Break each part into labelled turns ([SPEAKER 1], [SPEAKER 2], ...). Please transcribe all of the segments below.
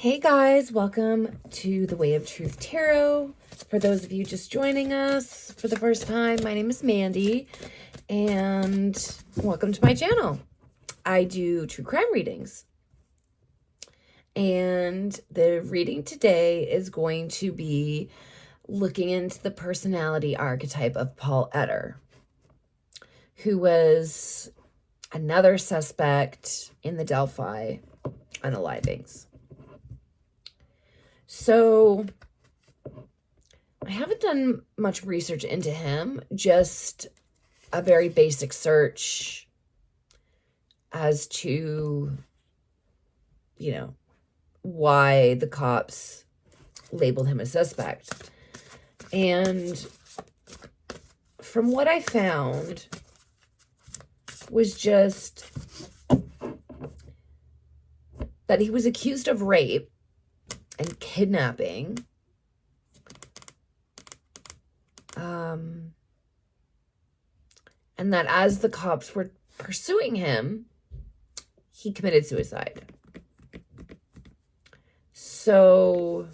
[SPEAKER 1] Hey guys, welcome to the Way of Truth Tarot. For those of you just joining us for the first time, my name is Mandy and welcome to my channel. I do true crime readings. And the reading today is going to be looking into the personality archetype of Paul Etter, who was another suspect in the Delphi unalivings. So I haven't done much research into him, just a very basic search as to, why the cops labeled him a suspect. And from what I found was just that he was accused of rape and kidnapping. And that as the cops were pursuing him, he committed suicide. So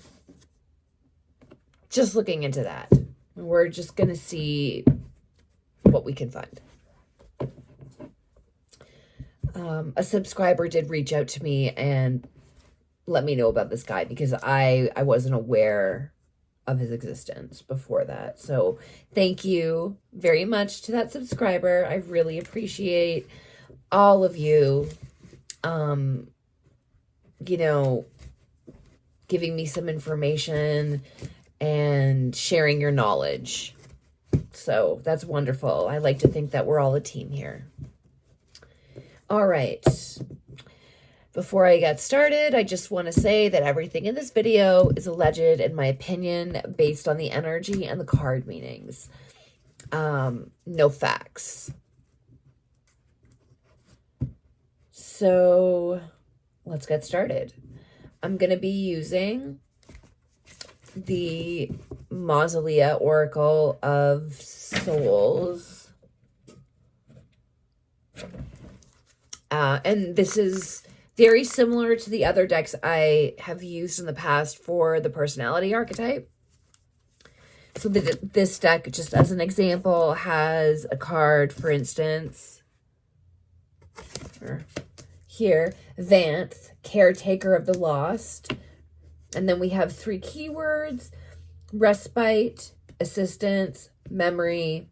[SPEAKER 1] just looking into that, we're just going to see what we can find. A subscriber did reach out to me and let me know about this guy because I wasn't aware of his existence before that. So thank you very much to that subscriber. I really appreciate all of you, giving me some information and sharing your knowledge. So that's wonderful. I like to think that we're all a team here. All right. Before I get started, I just want to say that everything in this video is alleged, in my opinion, based on the energy and the card meanings. No facts. So let's get started. I'm going to be using the Mausolea Oracle of Souls. And this is very similar to the other decks I have used in the past for the personality archetype. So this deck, just as an example, has a card, for instance, here, Vanth, caretaker of the lost. And then we have 3 keywords: respite, assistance, memory,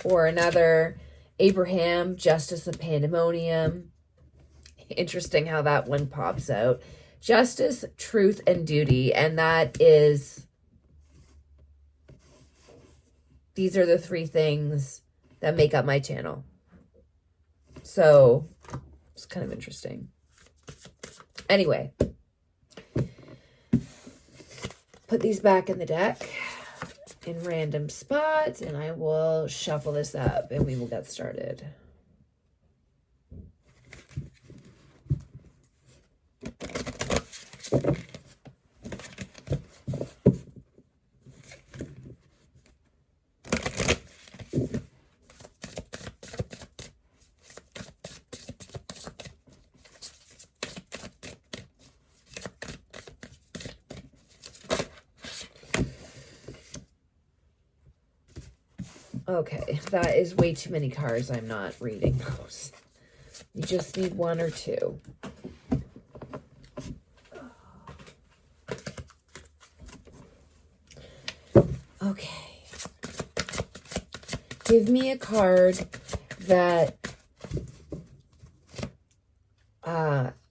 [SPEAKER 1] or another, Abraham, justice of pandemonium. Interesting how that one pops out. Justice, truth, and duty. And these are the 3 things that make up my channel. So it's kind of interesting. Anyway, put these back in the deck in random spots, and I will shuffle this up and we will get started. Okay, that is way too many cards. I'm not reading those. You just need 1 or 2. Okay. Give me a card that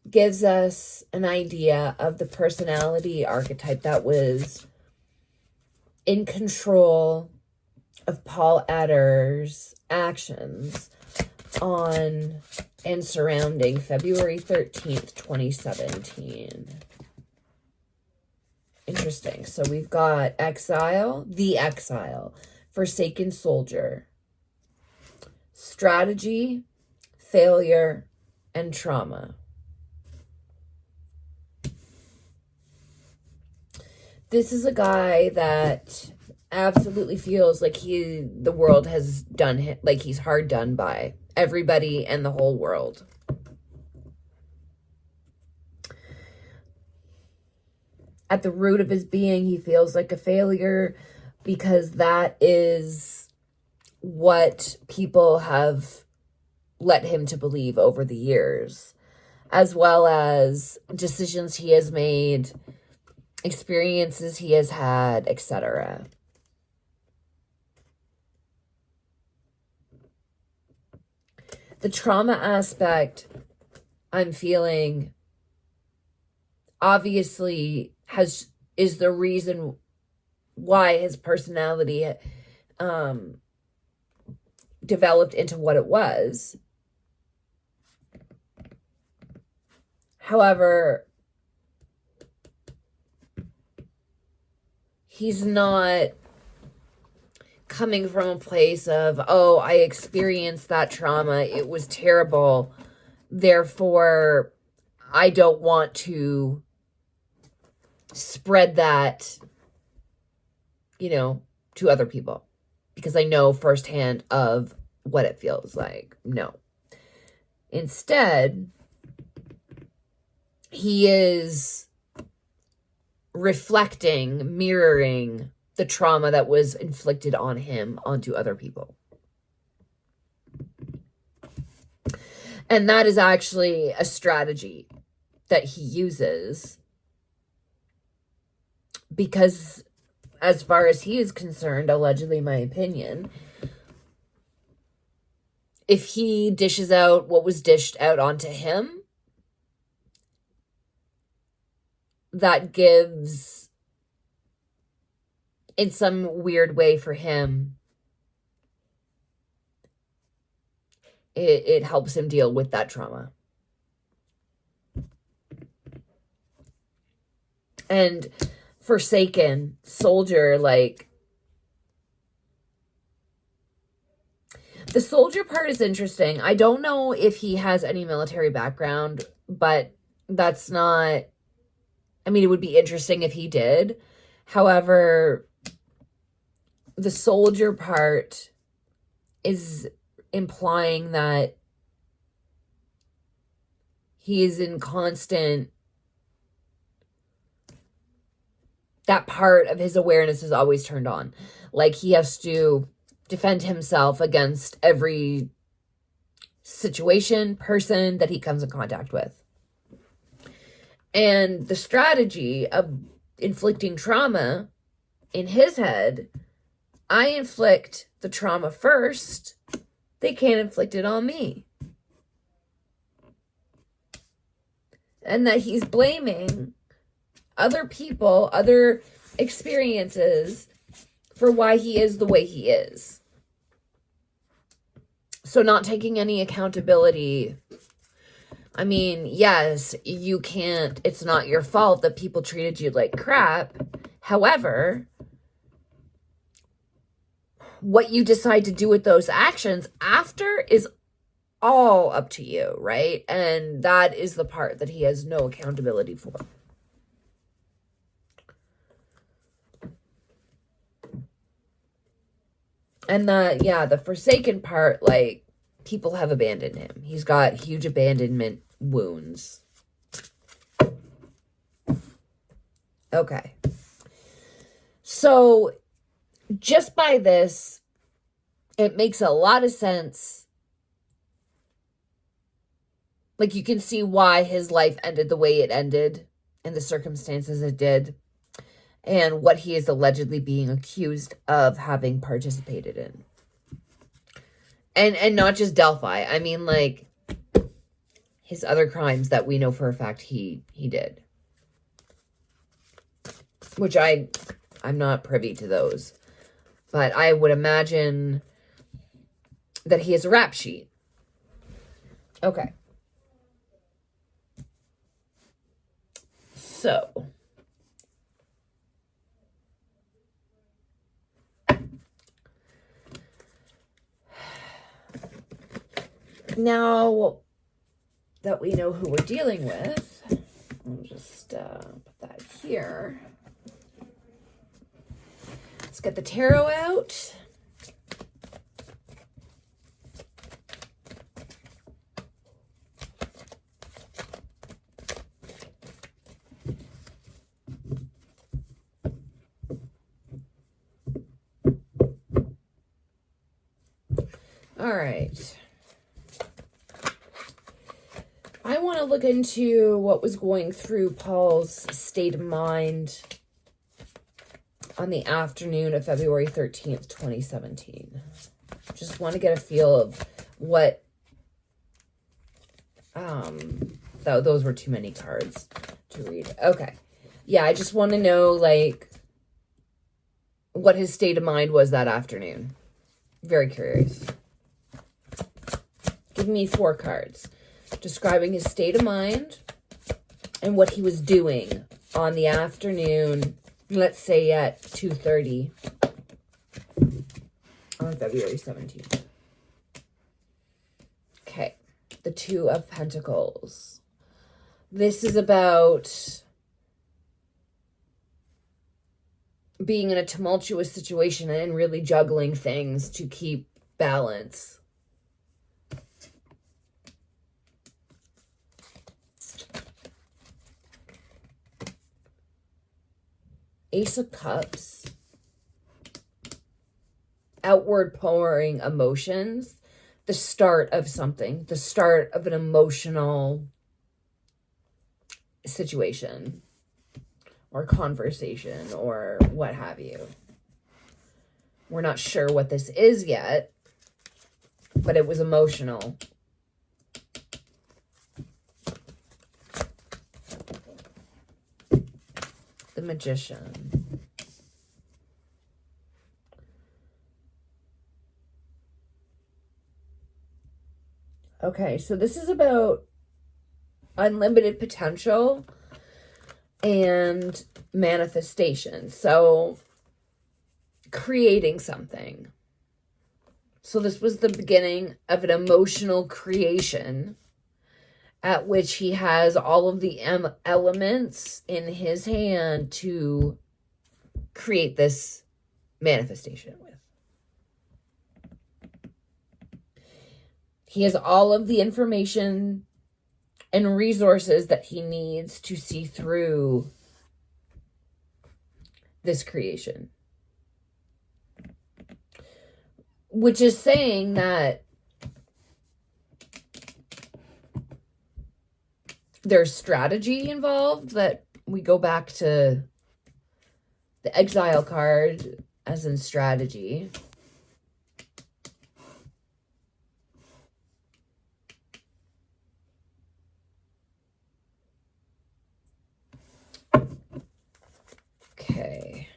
[SPEAKER 1] gives us an idea of the personality archetype that was in control of Paul Etter's actions on and surrounding February 13th, 2017. Interesting. So we've got exile, the exile, forsaken soldier, strategy, failure, and trauma. This is a guy that absolutely feels like the world has done him, like he's hard done by. Everybody and the whole world. at the root of his being, he feels like a failure because that is what people have led him to believe over the years, as well as decisions he has made, experiences he has had, etc. The trauma aspect I'm feeling obviously is the reason why his personality developed into what it was. However, he's not coming from a place of, oh, I experienced that trauma, it was terrible, therefore I don't want to spread that, to other people because I know firsthand of what it feels like. No. Instead, he is reflecting, mirroring the trauma that was inflicted on him onto other people. And that is actually a strategy that he uses because, as far as he is concerned, allegedly, my opinion, if he dishes out what was dished out onto him, that gives, in some weird way for him, it helps him deal with that trauma. And Forsaken, Soldier, like, the soldier part is interesting. I don't know if he has any military background, but that's not, I mean, it would be interesting if he did. However, the soldier part is implying that he is in constant, that part of his awareness is always turned on. Like he has to defend himself against every situation, person that he comes in contact with. And the strategy of inflicting trauma in his head, I inflict the trauma first, they can't inflict it on me. And that he's blaming other people, other experiences for why he is the way he is. So not taking any accountability. I mean, yes, you can't, it's not your fault that people treated you like crap. However, what you decide to do with those actions after is all up to you, right? And that is the part that he has no accountability for. And the Forsaken part, like, people have abandoned him. He's got huge abandonment wounds. Okay. So, just by this, it makes a lot of sense. Like, you can see why his life ended the way it ended and the circumstances it did, and what he is allegedly being accused of having participated in. And not just Delphi. I mean, like, his other crimes that we know for a fact he did. Which I'm not privy to those. But I would imagine that he has a rap sheet. Okay. So, now that we know who we're dealing with, I'll just put that here. Let's get the tarot out. All right. I want to look into what was going through Paul's state of mind on the afternoon of February 13th, 2017. Just want to get a feel of what, those were too many cards to read. Okay. Yeah, I just want to know, like, what his state of mind was that afternoon. Very curious. Give me 4 cards describing his state of mind and what he was doing on the afternoon, let's say at 2:30 on February 17th. Okay, the 2 of Pentacles. This is about being in a tumultuous situation and really juggling things to keep balance. Ace of Cups. Outward pouring emotions. The start of something. The start of an emotional situation. Or conversation. Or what have you. We're not sure what this is yet. But it was emotional. The Magician. Okay, so this is about unlimited potential and manifestation. So creating something. So this was the beginning of an emotional creation at which he has all of the elements in his hand to create this manifestation with. He has all of the information and resources that he needs to see through this creation. Which is saying that there's strategy involved, that we go back to the Exile card as in strategy. Okay.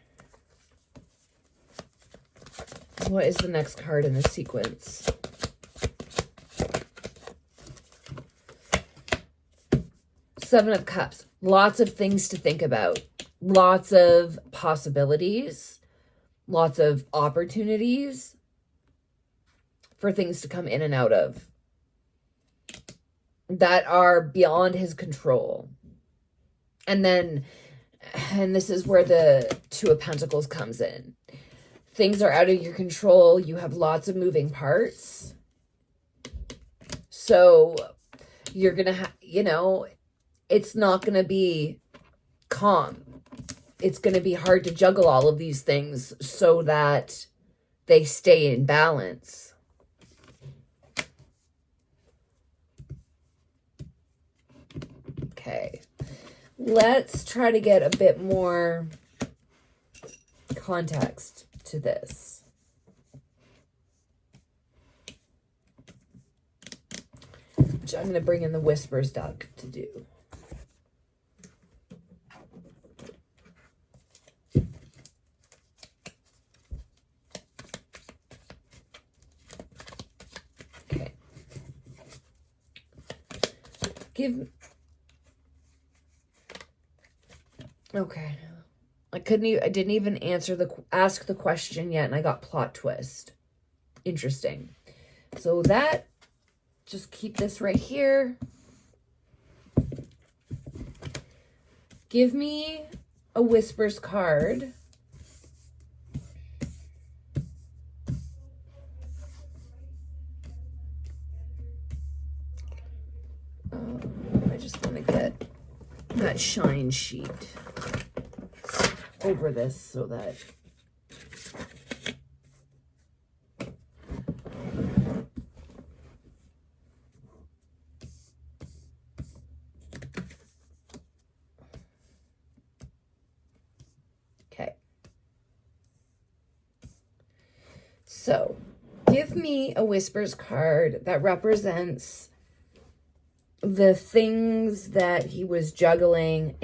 [SPEAKER 1] What is the next card in the sequence? Seven of Cups. Lots of things to think about. Lots of possibilities. Lots of opportunities for things to come in and out of that are beyond his control. And this is where the Two of Pentacles comes in. Things are out of your control. You have lots of moving parts. So you're going to it's not going to be calm. It's going to be hard to juggle all of these things so that they stay in balance. Okay. Let's try to get a bit more context to this. Which I'm going to bring in the Whispers deck to do. Okay. Okay. I didn't even ask the question yet, and I got plot twist. Interesting. So just keep this right here. Give me a Whispers card. I just want to get that shine sheet over this so that So, give me a Whispers card that represents the things that he was juggling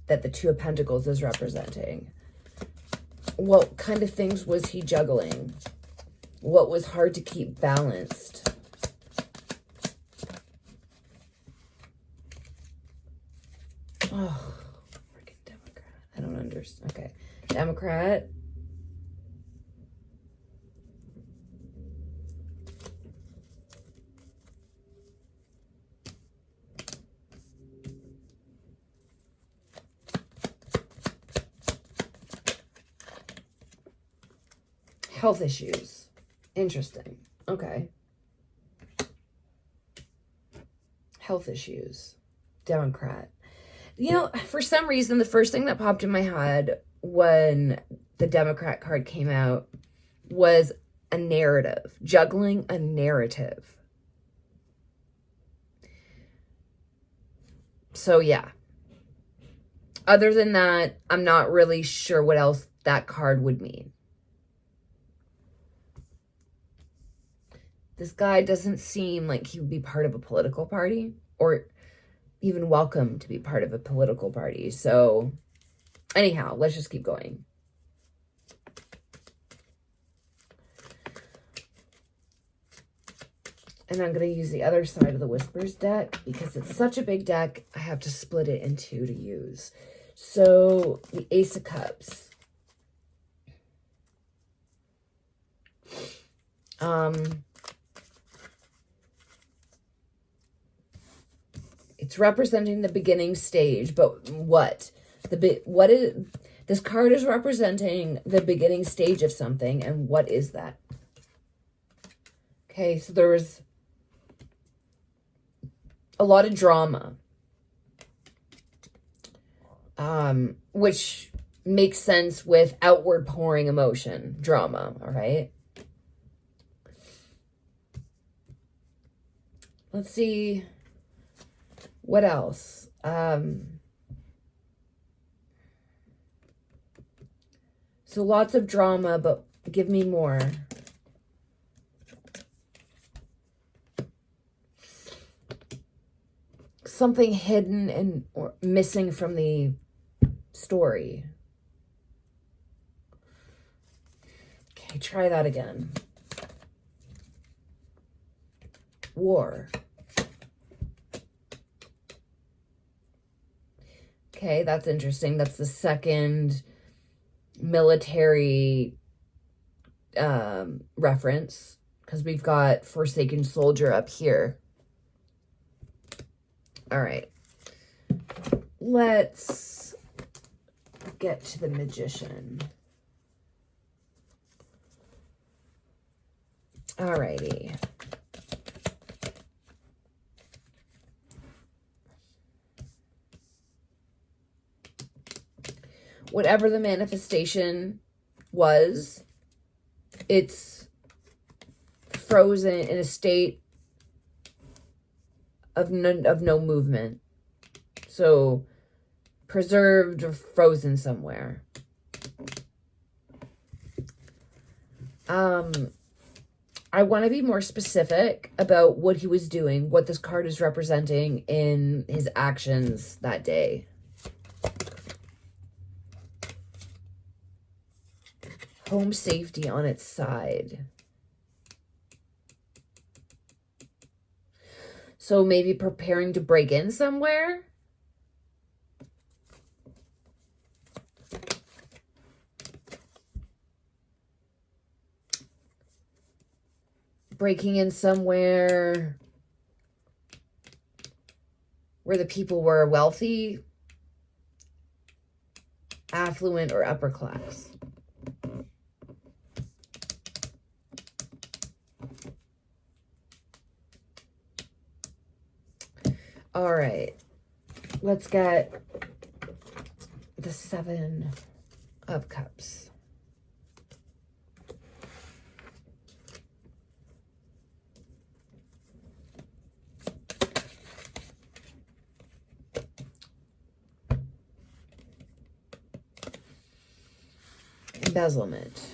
[SPEAKER 1] that the Two of Pentacles is representing. What kind of things was he juggling? What was hard to keep balanced? Oh, freaking Democrat. I don't understand. Okay. Democrat. Health issues. Interesting. Okay. Health issues. Democrat. You know, for some reason, the first thing that popped in my head when the Democrat card came out was a narrative. Juggling a narrative. So, yeah. Other than that, I'm not really sure what else that card would mean. This guy doesn't seem like he would be part of a political party or even welcome to be part of a political party. So anyhow, let's just keep going. And I'm going to use the other side of the Whispers deck because it's such a big deck. I have to split it in two to use. So the Ace of Cups. It's representing the beginning stage, but what? This card is representing the beginning stage of something, and what is that? Okay, so there was a lot of drama, which makes sense with outward pouring emotion, drama, all right? Let's see. What else? So lots of drama, but give me more. Something hidden and or missing from the story. Okay, try that again. War. Okay, that's interesting. That's the second military reference, because we've got Forsaken Soldier up here. All right. Let's get to the Magician. All righty. Whatever the manifestation was, it's frozen in a state of no movement. So preserved or frozen somewhere. I want to be more specific about what he was doing, what this card is representing in his actions that day. Home safety on its side. So maybe preparing to break in somewhere? Breaking in somewhere where the people were wealthy, affluent, or upper class. All right, let's get the Seven of Cups. Embezzlement.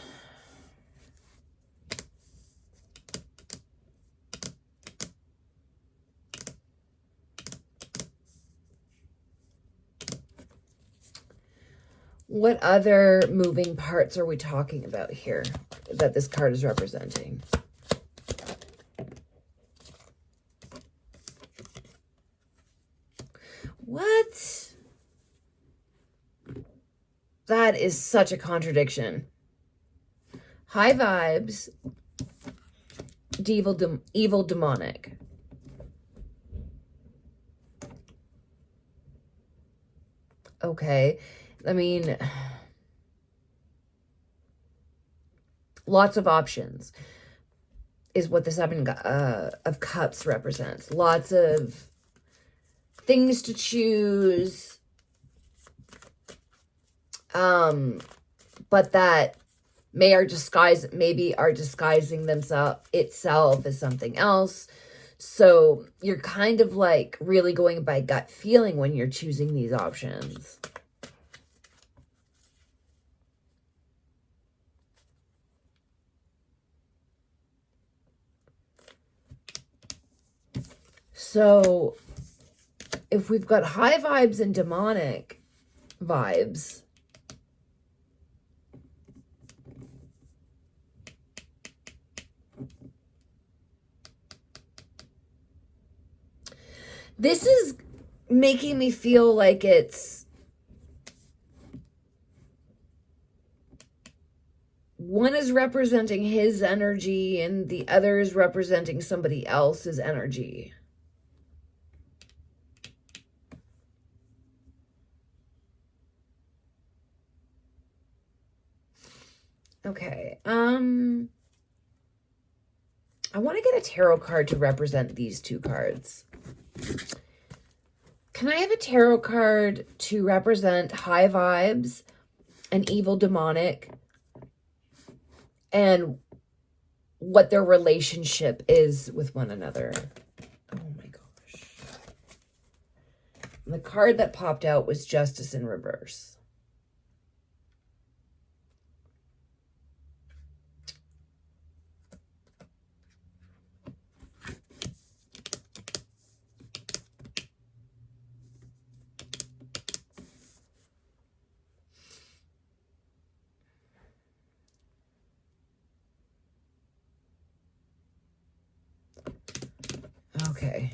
[SPEAKER 1] What other moving parts are we talking about here that this card is representing? What? That is such a contradiction. High vibes, evil demonic. Okay. I mean, lots of options is what the Seven of Cups represents. Lots of things to choose. But that maybe are disguising itself as something else. So you're kind of like really going by gut feeling when you're choosing these options. So if we've got high vibes and demonic vibes, this is making me feel like it's one is representing his energy and the other is representing somebody else's energy. Okay. I want to get a tarot card to represent these two cards. Can I have a tarot card to represent high vibes and evil demonic and what their relationship is with one another? Oh my gosh. And the card that popped out was Justice in Reverse. Okay.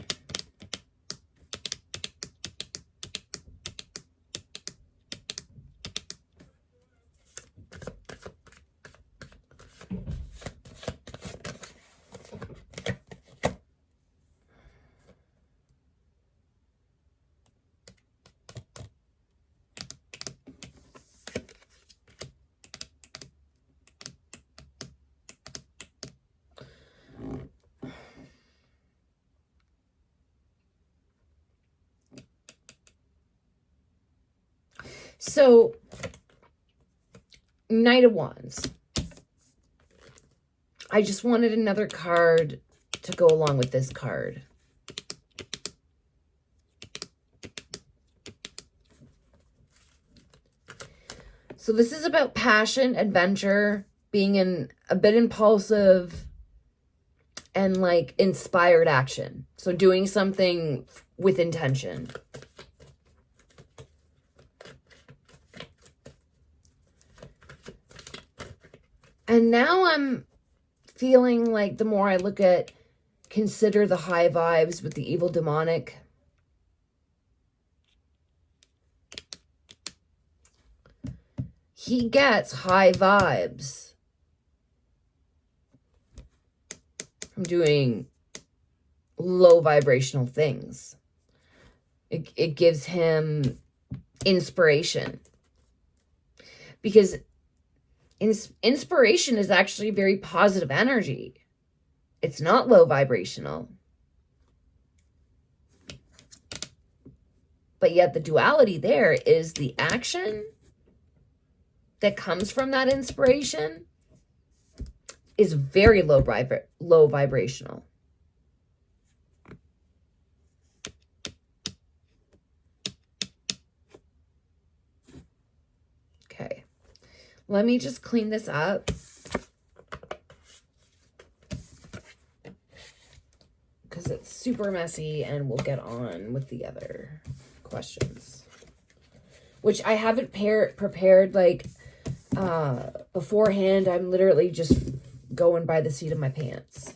[SPEAKER 1] So, Knight of Wands. I just wanted another card to go along with this card. So this is about passion, adventure, being a bit impulsive, and like inspired action. So doing something with intention. And now I'm feeling like the more I consider the high vibes with the evil demonic, he gets high vibes from doing low vibrational things. It gives him inspiration, because inspiration is actually very positive energy. It's not low vibrational. But yet the duality there is the action that comes from that inspiration is very low vibrational. Okay. Let me just clean this up. Because it's super messy, and we'll get on with the other questions. which I haven't prepared like beforehand. I'm literally just going by the seat of my pants.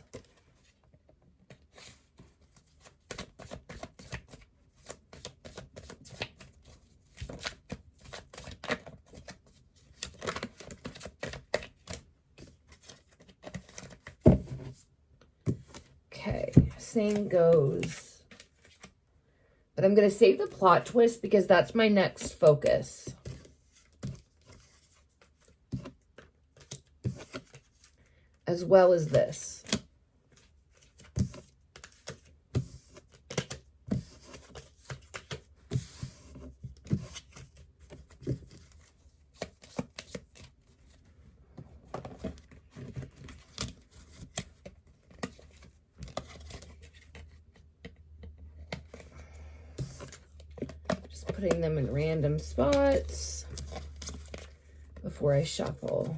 [SPEAKER 1] Okay, same goes. But I'm going to save the plot twist because that's my next focus. As well as this. Putting them in random spots before I shuffle.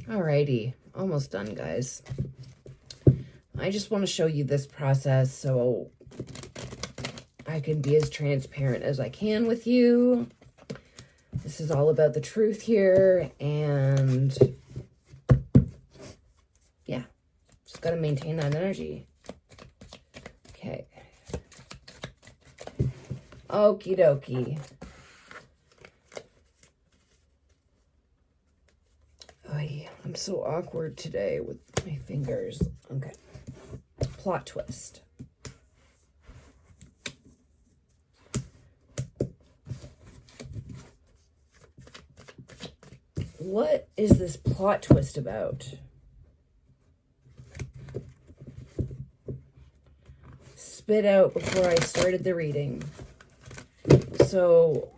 [SPEAKER 1] Alrighty, almost done, guys. I just want to show you this process so I can be as transparent as I can with you. This is all about the truth here, and yeah, just got to maintain that energy. Okay. Okie dokie. I'm so awkward today with my fingers. Okay. Plot twist. What is this plot twist about? Spit out before I started the reading. So,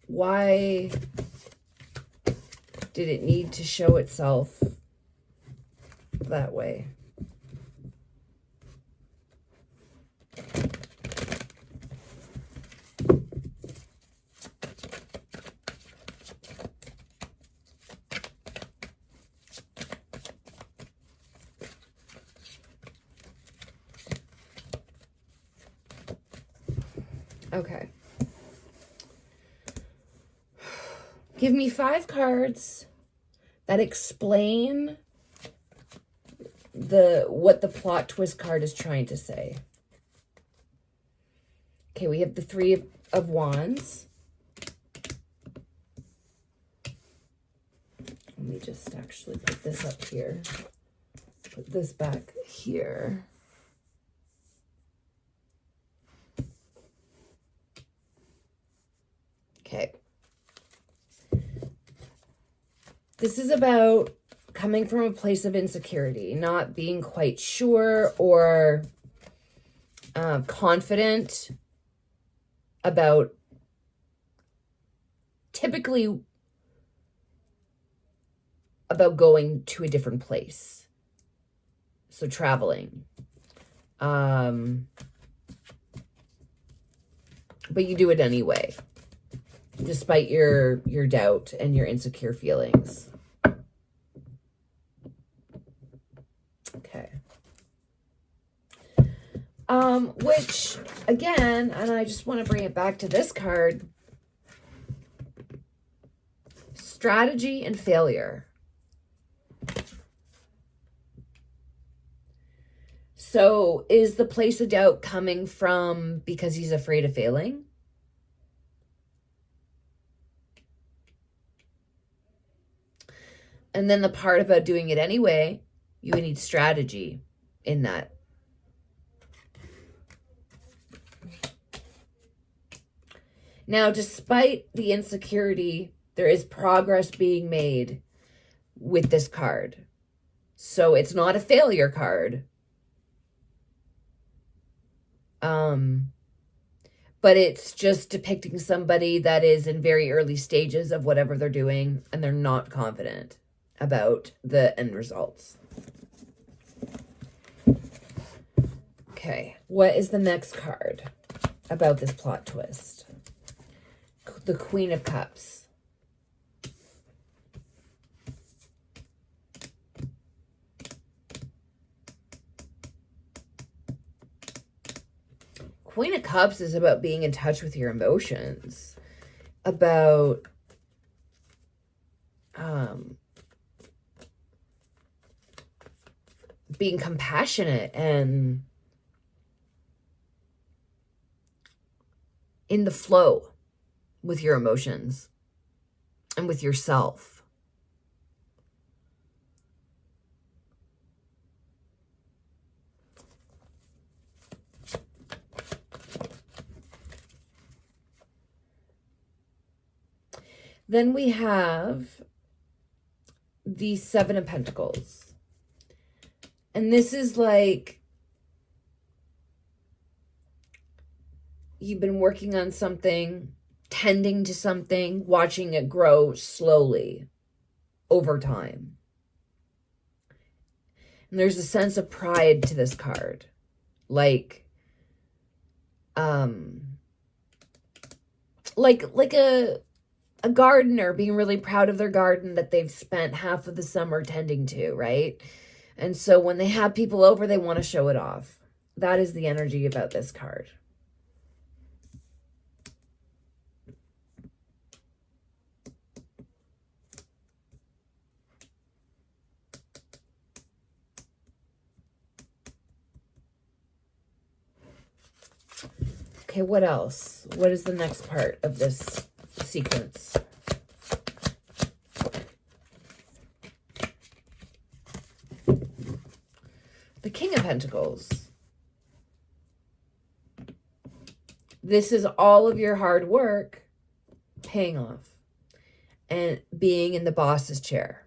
[SPEAKER 1] why did it need to show itself that way? Okay. Give me 5 cards that explain what the plot twist card is trying to say. Okay, we have the 3 of Wands. Let me just actually put this up here. Put this back here. Okay. This is about coming from a place of insecurity, not being quite sure or confident about typically about going to a different place. So traveling. But you do it anyway, despite your doubt and your insecure feelings. Okay. Which, again, and I just want to bring it back to this card, strategy and failure. So is the place of doubt coming from because he's afraid of failing? And then the part about doing it anyway, you need strategy in that. Now, despite the insecurity, there is progress being made with this card. So it's not a failure card. But it's just depicting somebody that is in very early stages of whatever they're doing, and they're not confident about the end results. Okay, what is the next card about this plot twist? The Queen of Cups. Queen of Cups is about being in touch with your emotions, about being compassionate and in the flow with your emotions and with yourself. Then we have the Seven of Pentacles. And this is like you've been working on something, tending to something, watching it grow slowly over time. And there's a sense of pride to this card. Like a gardener being really proud of their garden that they've spent half of the summer tending to, right? And so when they have people over, they want to show it off. That is the energy about this card. Okay, what else? What is the next part of this sequence? The King of Pentacles. This is all of your hard work paying off and being in the boss's chair.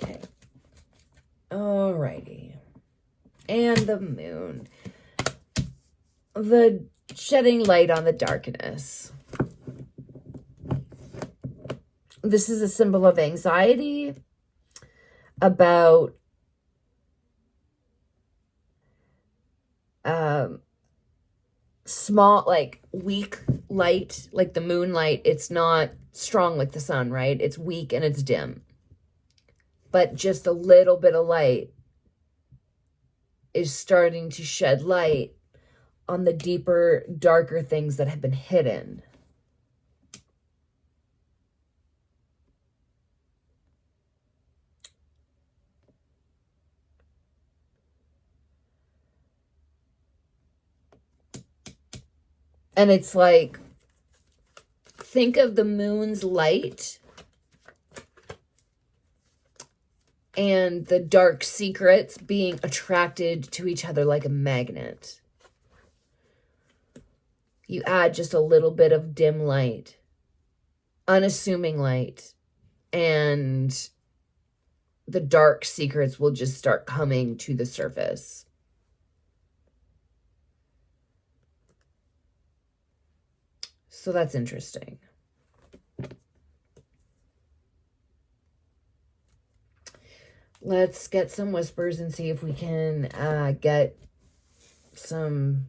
[SPEAKER 1] Okay. Alrighty. And the moon. The shedding light on the darkness. This is a symbol of anxiety, about small, like weak light, like the moonlight. It's not strong like the sun, right? It's weak and it's dim. But just a little bit of light is starting to shed light on the deeper, darker things that have been hidden. And it's like, think of the moon's light and the dark secrets being attracted to each other like a magnet. You add just a little bit of dim light, unassuming light, and the dark secrets will just start coming to the surface. So that's interesting. Let's get some whispers and see if we can get some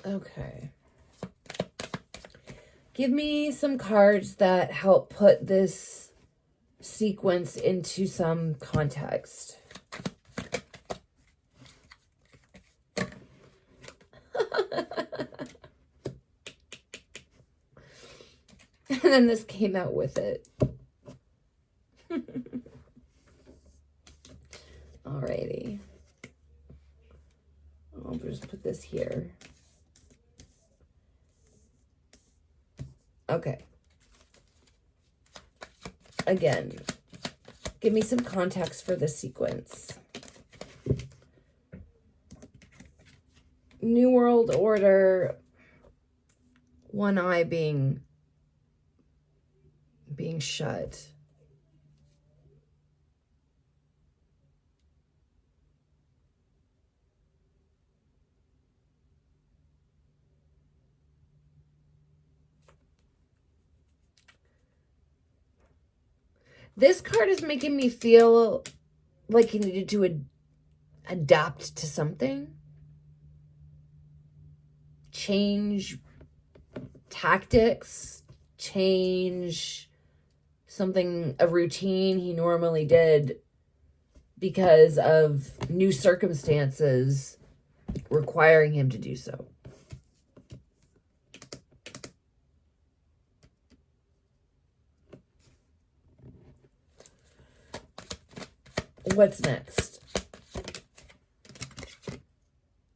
[SPEAKER 1] okay. Give me some cards that help put this sequence into some context. And then this came out with it. Alrighty. I'll just put this here. Okay. Again, give me some context for this sequence. New World Order, one eye being shut. This card is making me feel like he needed to adapt to something. Change tactics, change something, a routine he normally did because of new circumstances requiring him to do so. What's next?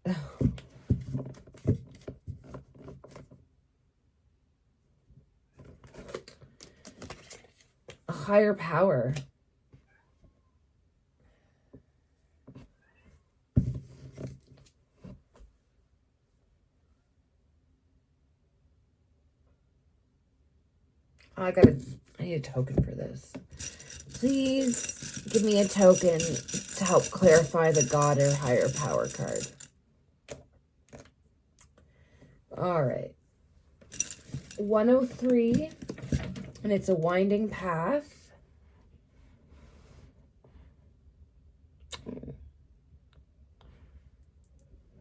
[SPEAKER 1] A higher power. I need a token for this. Please give me a token to help clarify the God or higher power card. All right. 103, and it's a winding path.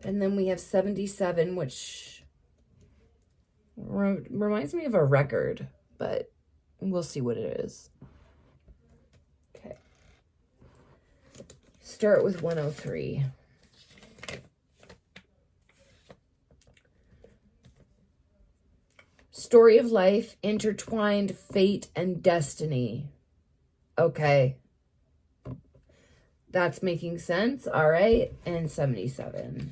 [SPEAKER 1] And then we have 77, which reminds me of a record, but we'll see what it is. Okay. Start with 103. Story of life, intertwined fate and destiny. Okay. That's making sense. All right. And 77.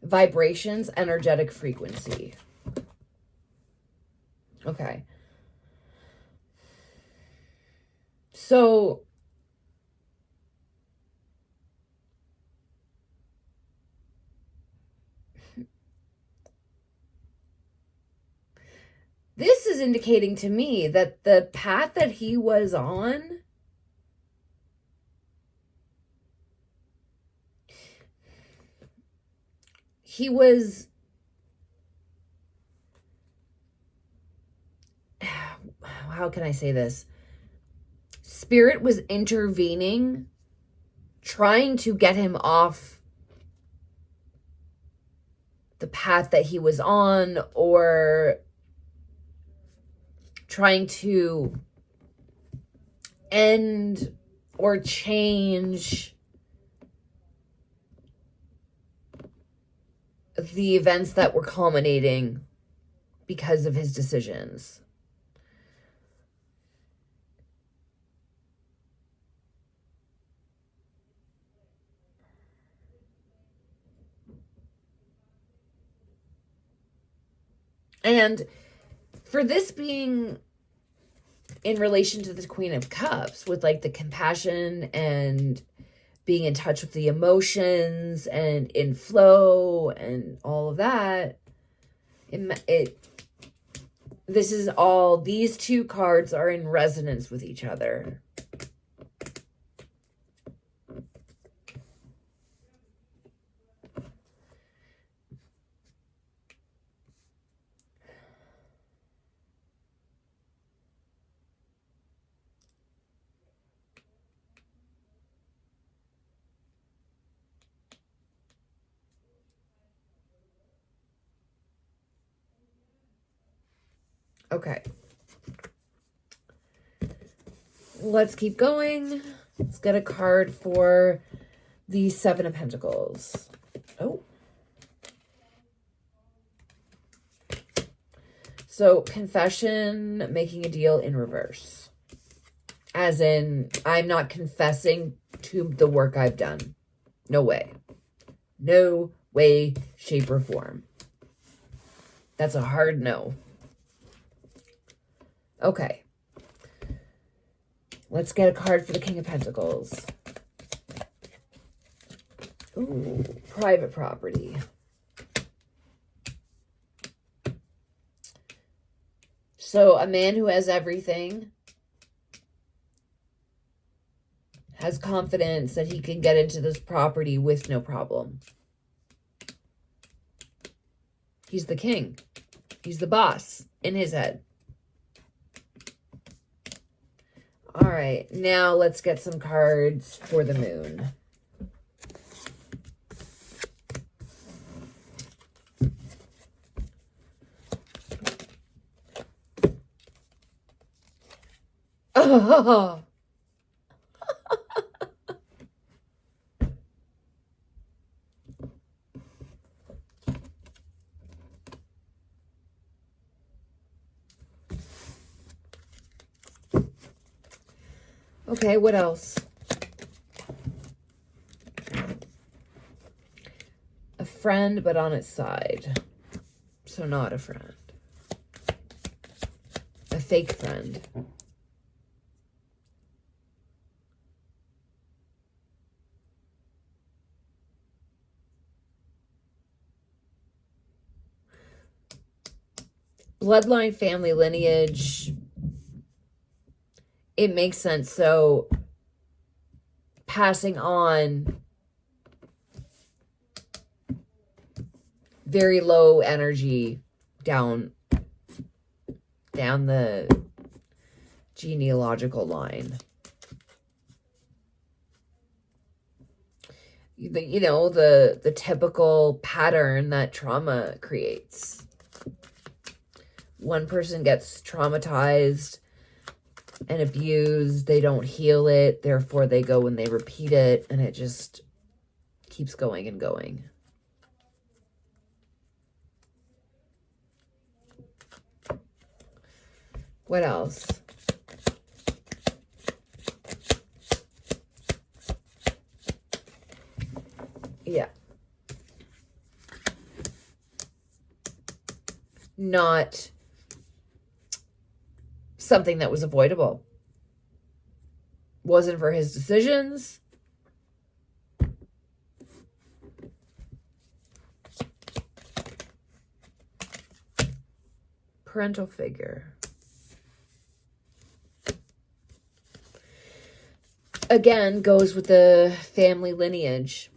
[SPEAKER 1] Vibrations, energetic frequency. Okay. So this is indicating to me that the path that he was on how can I say this? Spirit was intervening, trying to get him off the path that he was on, or trying to end or change the events that were culminating because of his decisions. And for this being in relation to the Queen of Cups, with like the compassion and being in touch with the emotions and in flow and all of that, these two cards are in resonance with each other. Okay. Let's keep going. Let's get a card for the Seven of Pentacles. Oh. So, confession, making a deal in reverse. As in, I'm not confessing to the work I've done. No way. No way, shape, or form. That's a hard no. Okay. Let's get a card for the King of Pentacles. Ooh, private property. So a man who has everything has confidence that he can get into this property with no problem. He's the king. He's the boss in his head. All right, now let's get some cards for the moon. Oh. Okay, what else? A friend, but on its side. So not a friend. A fake friend. Bloodline, family, lineage. It makes sense. So passing on very low energy down the genealogical line. The typical pattern that trauma creates. One person gets traumatized and abused, they don't heal it, therefore they go and they repeat it, and it just keeps going and going. What else? Yeah. Not something that was avoidable. Wasn't for his decisions. Parental figure. Again, goes with the family lineage.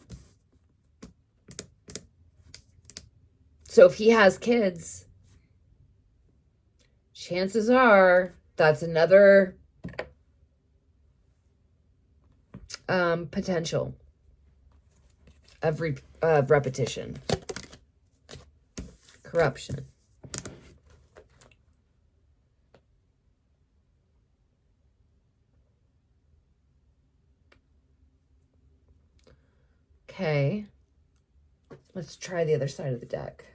[SPEAKER 1] So if he has kids, chances are that's another potential of repetition. Corruption. Okay. Let's try the other side of the deck.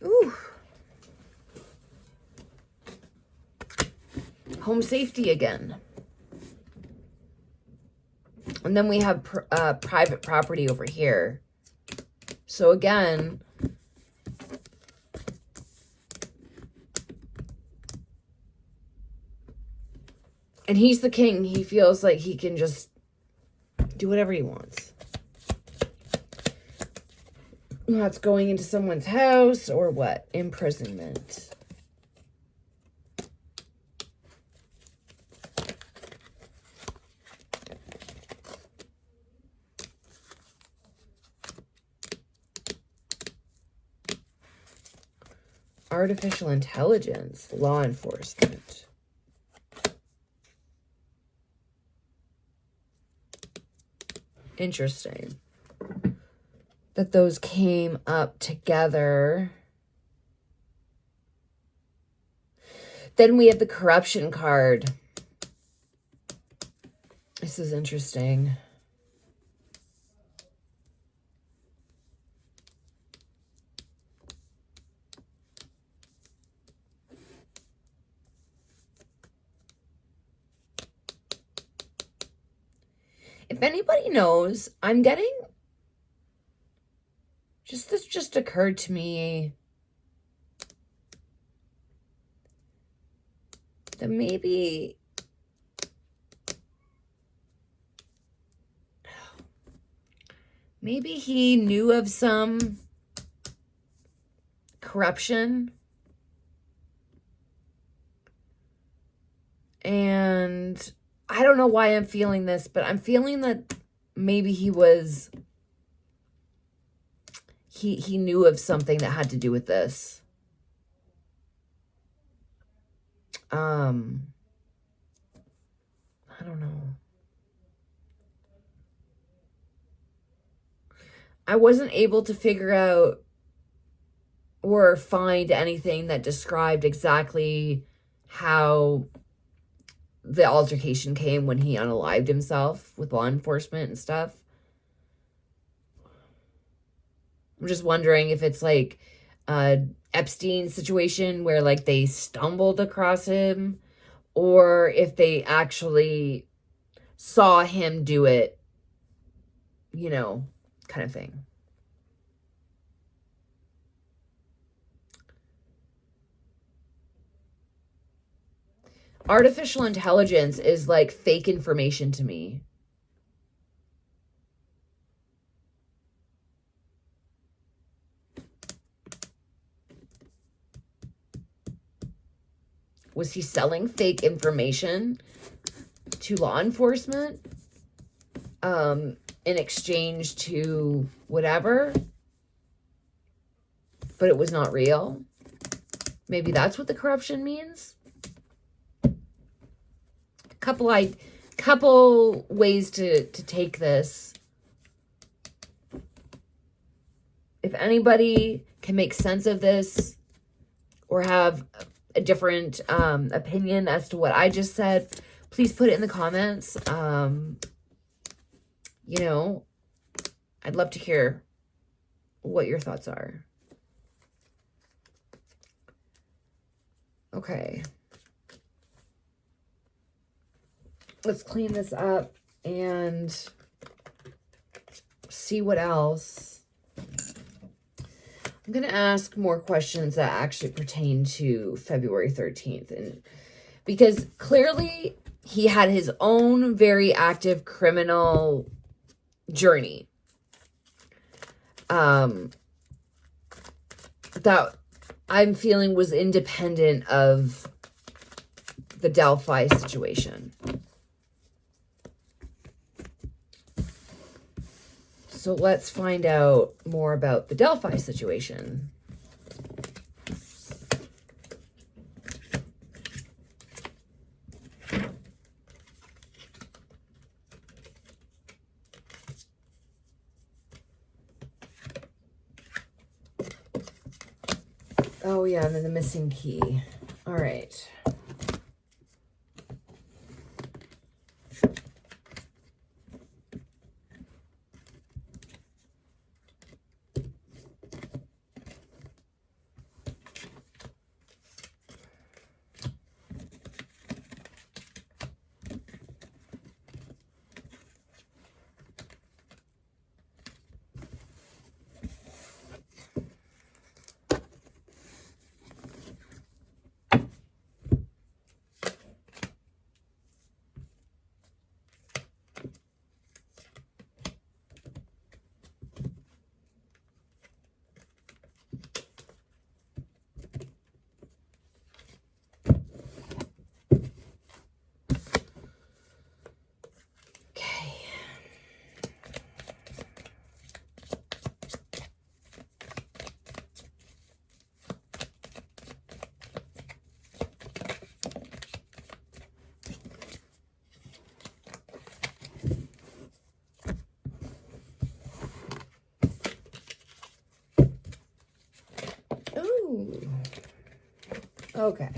[SPEAKER 1] Ooh. Home safety again. And then we have private property over here. So again, and he's the king. He feels like he can just do whatever he wants. That's going into someone's house or what? Imprisonment. Artificial intelligence, law enforcement. Interesting that those came up together. Then we have the corruption card. This is interesting. If anybody knows, I'm getting, this just occurred to me, that maybe he knew of some corruption, and I don't know why I'm feeling this, but I'm feeling that maybe he knew of something that had to do with this. I don't know. I wasn't able to figure out or find anything that described exactly how the altercation came when he unalived himself with law enforcement and stuff. I'm just wondering if it's like a Epstein situation where like they stumbled across him, or if they actually saw him do it, you know, kind of thing. Artificial intelligence is like fake information to me. Was he selling fake information to law enforcement in exchange to whatever? But it was not real? Maybe that's what the corruption means? Couple ways to take this. If anybody can make sense of this or have a different opinion as to what I just said, please put it in the comments. You know, I'd love to hear what your thoughts are. Okay. Let's clean this up and see what else. I'm going to ask more questions that actually pertain to February 13th. And because clearly he had his own very active criminal journey. That I'm feeling was independent of the Delphi situation. So let's find out more about the Delphi situation. Oh yeah, and then the missing key. All right. Ooh. Okay.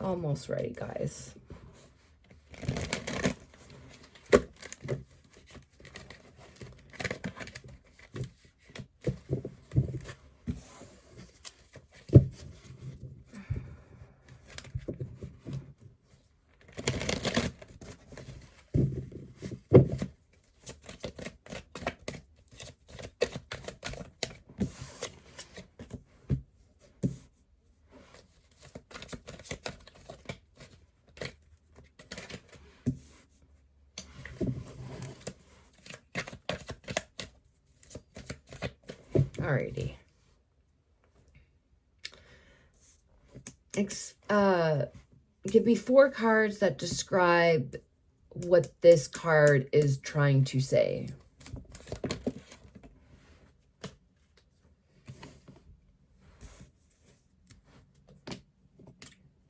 [SPEAKER 1] Almost ready, guys. Alrighty. Give me 4 cards that describe what this card is trying to say.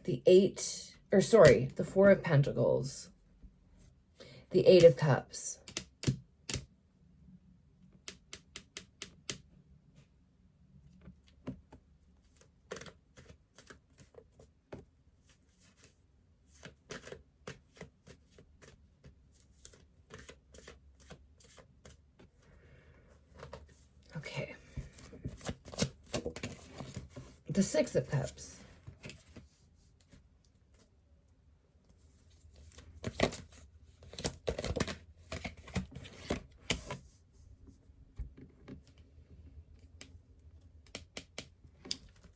[SPEAKER 1] The 4 of Pentacles. The 8 of Cups. Okay. The 6 of Cups.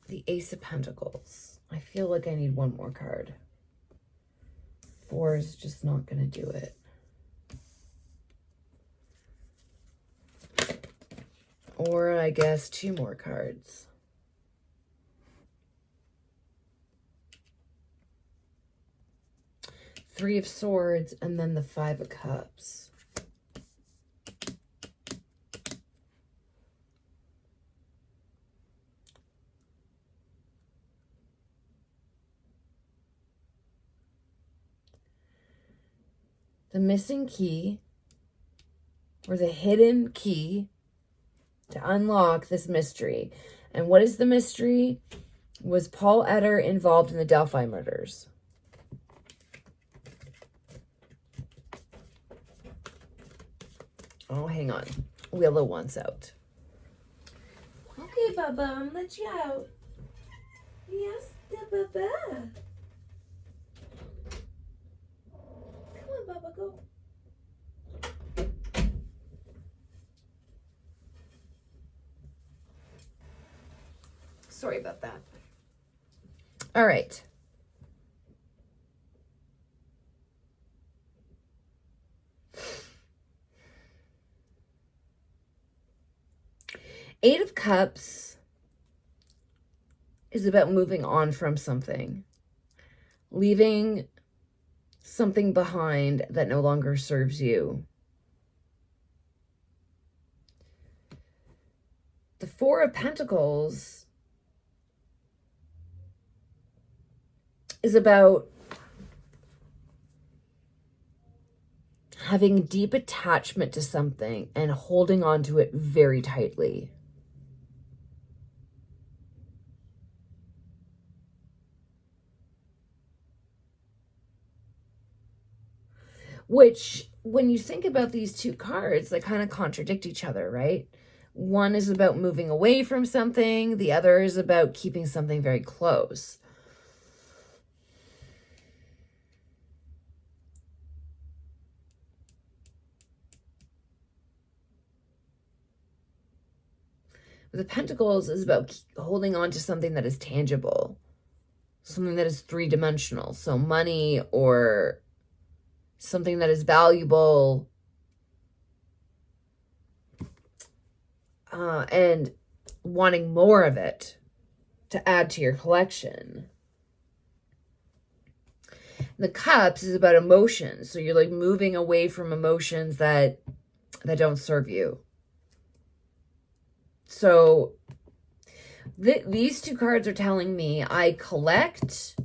[SPEAKER 1] The Ace of Pentacles. I feel like I need one more card. 4 is just not going to do it. Or I guess 2 more cards. Three of Swords and then the 5 of Cups. The missing key, or the hidden key to unlock this mystery. And what is the mystery? Was Paul Etter involved in the Delphi murders? Oh, hang on. Willow wants out. Okay, Bubba, I'm gonna let you out. Yes, Bubba. Come on, Bubba, go. Sorry about that. All right. Eight of Cups is about moving on from something, leaving something behind that no longer serves you. The 4 of Pentacles is about having deep attachment to something and holding on to it very tightly. Which, when you think about these 2 cards, they kind of contradict each other, right? One is about moving away from something. The other is about keeping something very close. The Pentacles is about holding on to something that is tangible, something that is 3-dimensional. So money or something that is valuable, and wanting more of it to add to your collection. The Cups is about emotions. So you're like moving away from emotions that don't serve you. So these 2 cards are telling me I collect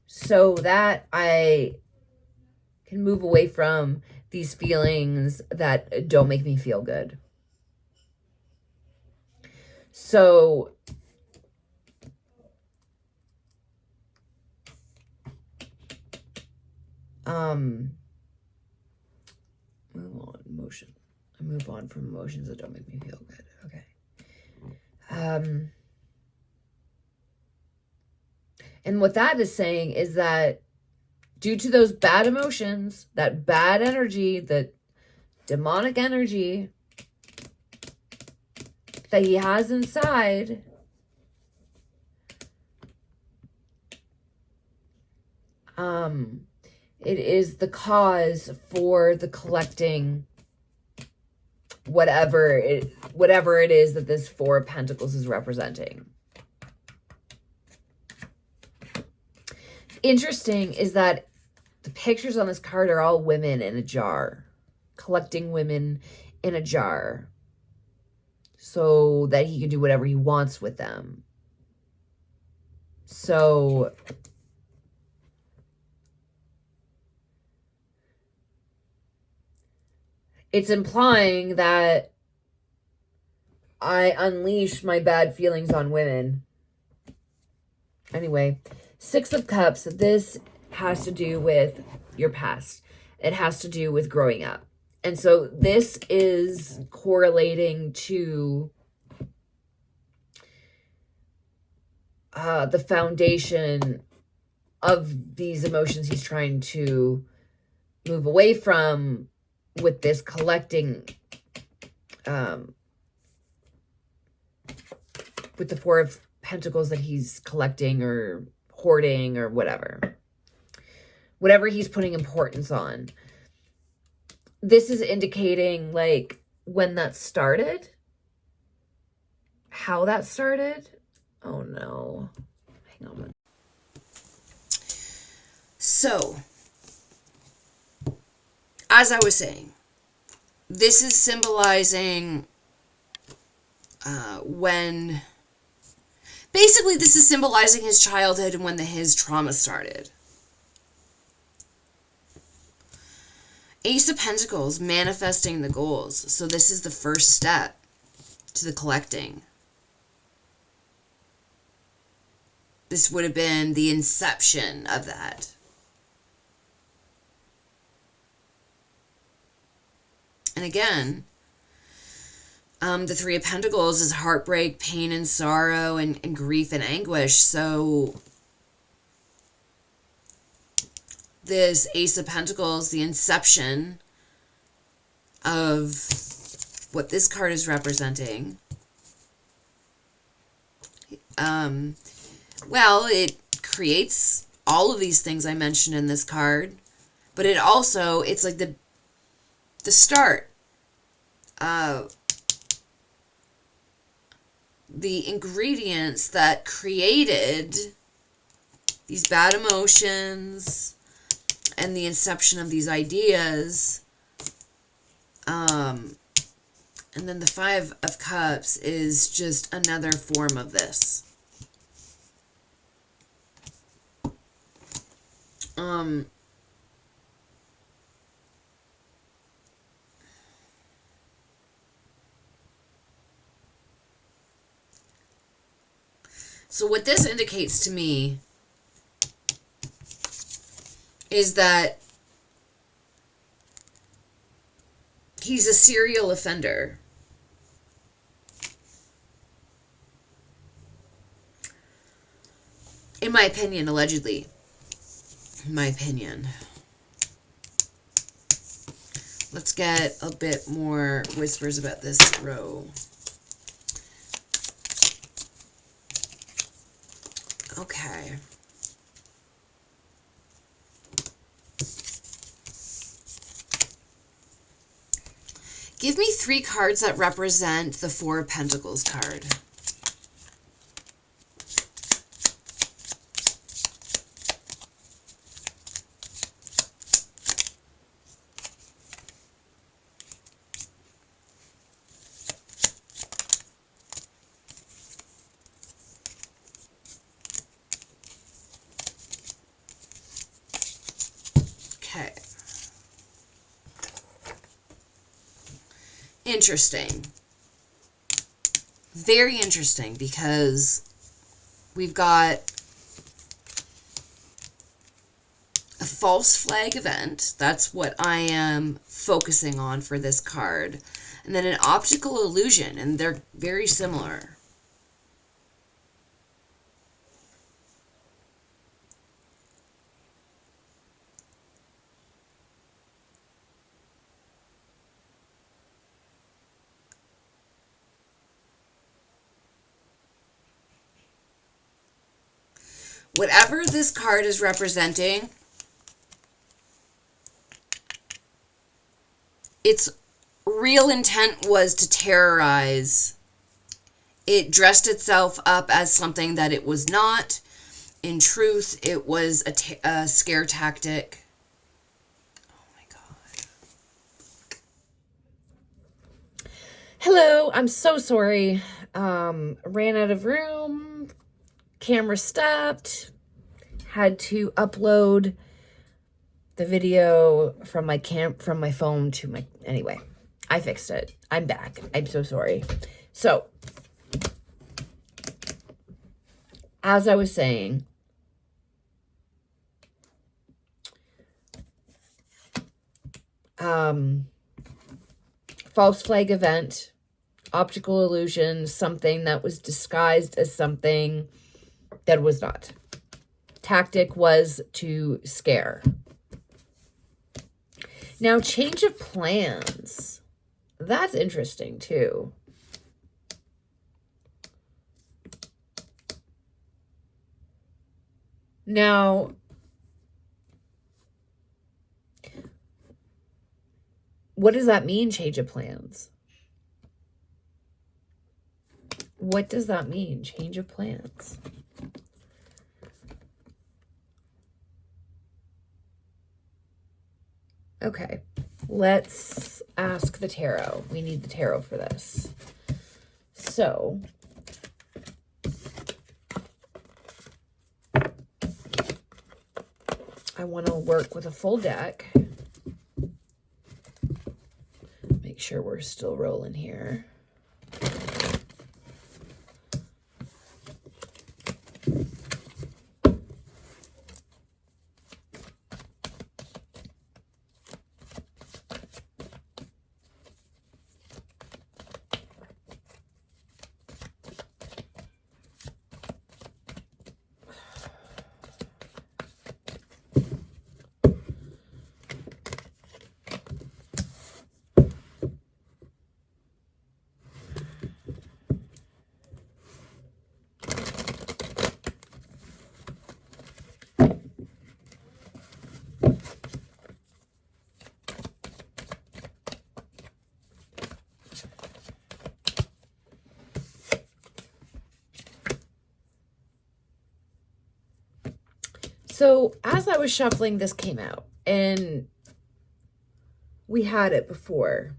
[SPEAKER 1] so that I can move away from these feelings that don't make me feel good. So Move on, emotion. I move on from emotions that don't make me feel good. Okay. And what that is saying is that due to those bad emotions, that bad energy, the demonic energy that he has inside, it is the cause for the collecting whatever it is that this Four of Pentacles is representing. Interesting is that the pictures on this card are all women in a jar, collecting women in a jar so that he can do whatever he wants with them. So it's implying that I unleash my bad feelings on women. Anyway, Six of Cups, this has to do with your past. It has to do with growing up. And so this is correlating to the foundation of these emotions he's trying to move away from with this collecting, with the Four of Pentacles that he's collecting or hoarding or whatever he's putting importance on. This is indicating like when that started, how that started. Oh no, hang on.
[SPEAKER 2] So, as I was saying, this is symbolizing when... Basically, this is symbolizing his childhood and when his trauma started. Ace of Pentacles, manifesting the goals. So this is the first step to the collecting. This would have been the inception of that. And again, the Three of Pentacles is heartbreak, pain and sorrow, and grief and anguish. So this Ace of Pentacles, the inception of what this card is representing. Well, it creates all of these things I mentioned in this card, but it also, it's like the start. The ingredients that created these bad emotions and the inception of these ideas. And then the Five of Cups is just another form of this. So what this indicates to me is that he's a serial offender. In my opinion, allegedly. In my opinion. Let's get a bit more whispers about this row. Okay. Give me 3 cards that represent the Four of Pentacles card. Okay. Interesting. Very interesting, because we've got a false flag event. That's what I am focusing on for this card. And then an optical illusion, and they're very similar. Whatever this card is representing, its real intent was to terrorize. It dressed itself up as something that it was not. In truth, it was a scare tactic. Oh my God.
[SPEAKER 1] Hello, I'm so sorry. Ran out of room. Camera stopped. Had to upload the video from my phone to my, anyway, I fixed it. I'm back. I'm so sorry. So, as I was saying, false flag event, optical illusion, something that was disguised as something that was not. Tactic was to scare. Now, change of plans. That's interesting, too. Now, what does that mean, change of plans? What does that mean, change of plans? Okay, let's ask the tarot. We need the tarot for this. So, I want to work with a full deck. Make sure we're still rolling here. So as I was shuffling, this came out, and we had it before.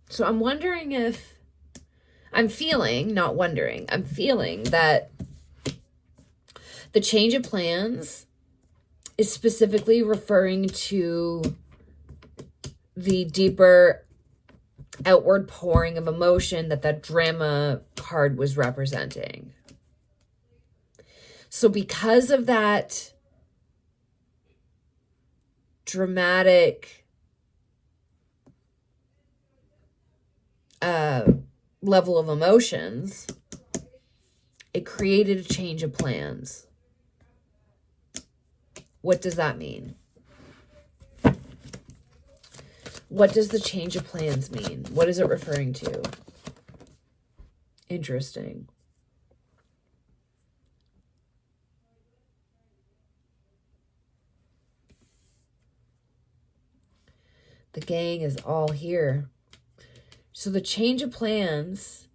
[SPEAKER 1] So I'm wondering if, I'm feeling that the change of plans is specifically referring to the deeper outward pouring of emotion that drama card was representing. So because of that dramatic level of emotions, it created a change of plans. What does that mean? What does the change of plans mean? What is it referring to? Interesting. The gang is all here. So the change of plans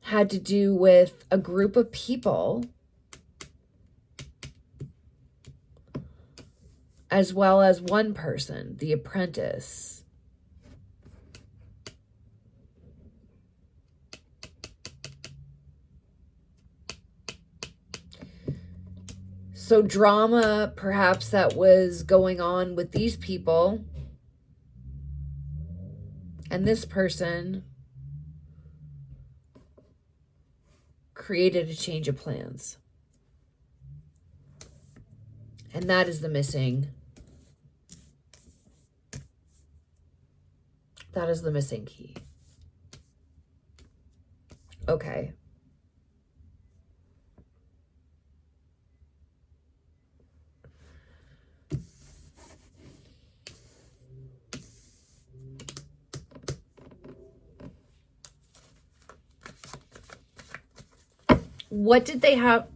[SPEAKER 1] had to do with a group of people as well as one person, the apprentice. So drama, perhaps, that was going on with these people and this person created a change of plans. And that is the missing. That is the missing key. Okay. What did they have?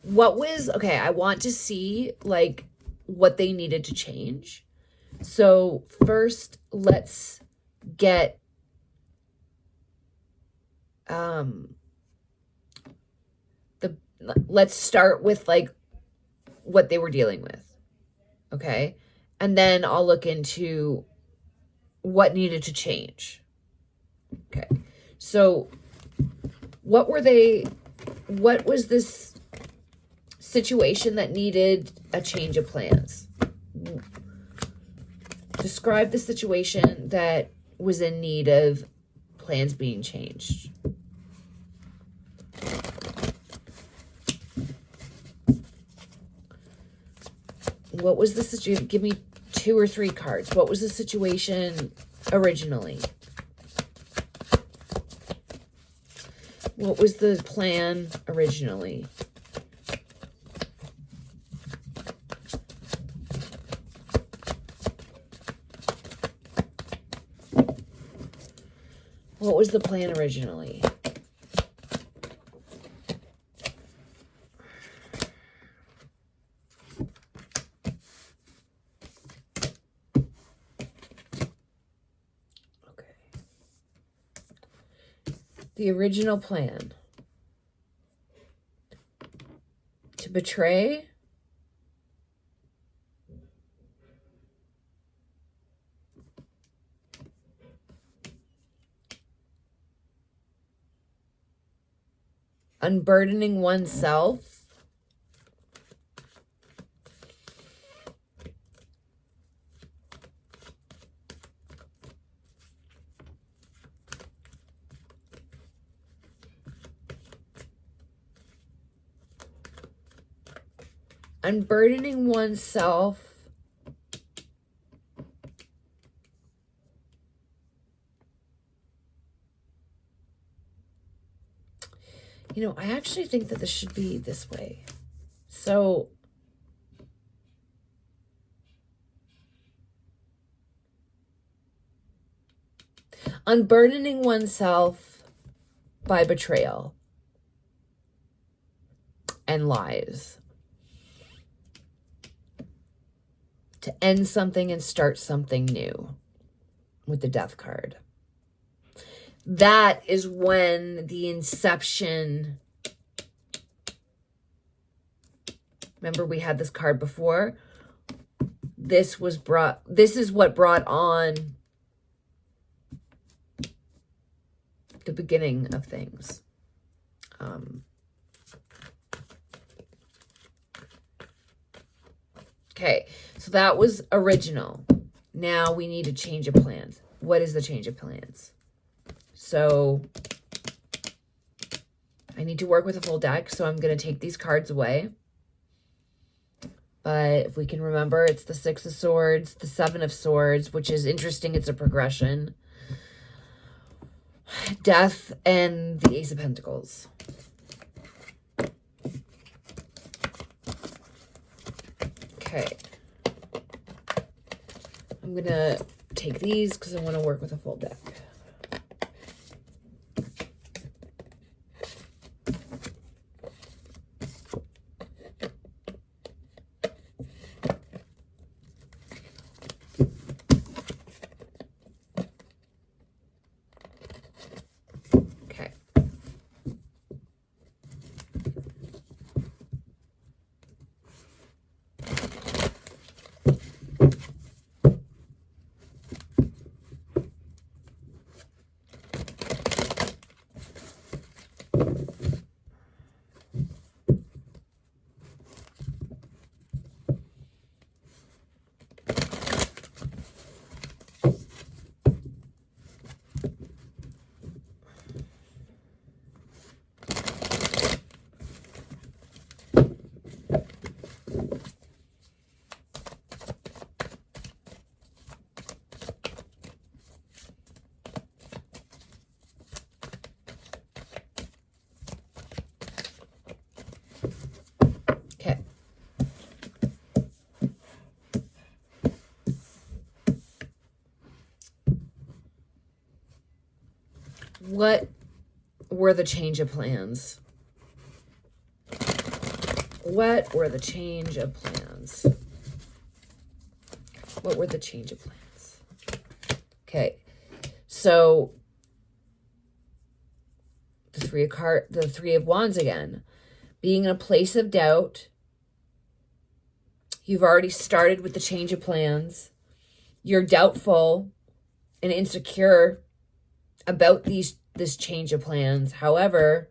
[SPEAKER 1] What was, okay, I want to see like what they needed to change. So first, let's get let's start with like what they were dealing with. Okay? And then I'll look into what needed to change. Okay. So what was this situation that needed a change of plans? Describe the situation that was in need of plans being changed. What was the situation? Give me 2 or 3 cards. What was the situation originally? What was the plan originally? What was the plan originally? Okay. The original plan. To betray. Unburdening oneself. Unburdening oneself. You know, I actually think that this should be this way. So, unburdening oneself by betrayal and lies. To end something and start something new with the Death card. That is when the inception. Remember, we had this card before. This is what brought on the beginning of things. Okay, so that was original. Now we need a change of plans. What is the change of plans? So I need to work with a full deck, so I'm going to take these cards away. But if we can remember, it's the 6 of Swords, the 7 of Swords, which is interesting. It's a progression. Death, and the Ace of Pentacles. Okay. I'm going to take these because I want to work with a full deck. What were the change of plans? What were the change of plans? What were the change of plans? Okay, so the Three of Wands again. Being in a place of doubt. You've already started with the change of plans. You're doubtful and insecure about this change of plans. However,